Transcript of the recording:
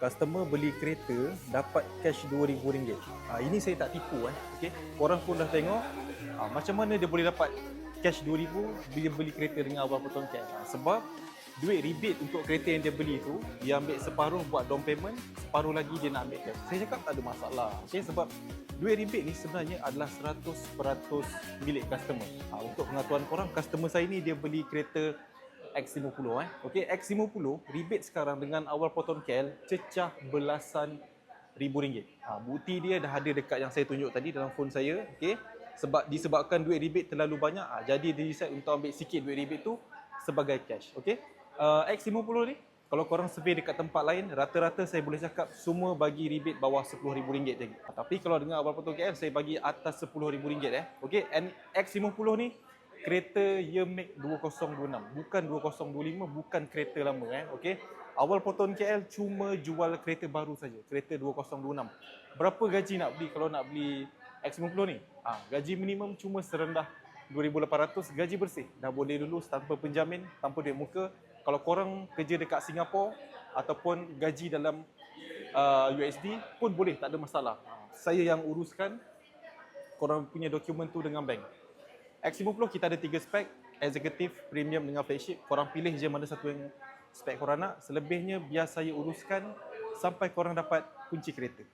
customer beli kereta dapat cash RM2,000. Ini saya tak tipu okey. Korang pun dah tengok macam mana dia boleh dapat cash RM2,000 bila beli kereta dengan awal potong cash. Sebab duit rebate untuk kereta yang dia beli tu, dia ambil separuh buat down payment, separuh lagi dia nak ambil cash. Saya cakap tak ada masalah. Okey, sebab duit rebate ni sebenarnya adalah 100% milik customer. Untuk pengetahuan korang, customer saya ni dia beli kereta X50 Okey, X50 rebate sekarang dengan awal potong KL cecah belasan ribu ringgit. Bukti dia dah ada dekat yang saya tunjuk tadi dalam phone saya, okey. Disebabkan duit rebate terlalu banyak, jadi dia decide untuk ambil sikit duit rebate tu sebagai cash, okey. X50 ni kalau korang survey dekat tempat lain, rata-rata saya boleh cakap semua bagi rebate bawah RM10,000 lagi. Tapi kalau dengan awal potong KL saya bagi atas RM10,000, okey. And X50 ni kereta year make 2026, bukan 2025, bukan kereta lama okey. Awal potong KL cuma jual kereta baru saja, kereta 2026. Berapa gaji nak beli kalau nak beli X50 ni? Gaji minimum cuma serendah 2,800, gaji bersih. Dah boleh lulus tanpa penjamin, tanpa duit muka. Kalau korang kerja dekat Singapura ataupun gaji dalam USD pun boleh, tak ada masalah. Saya yang uruskan korang punya dokumen tu dengan bank. X50 kita ada 3 spek, executive, premium dengan flagship. Korang pilih je mana satu yang spek korang nak. Selebihnya biar saya uruskan sampai korang dapat kunci kereta.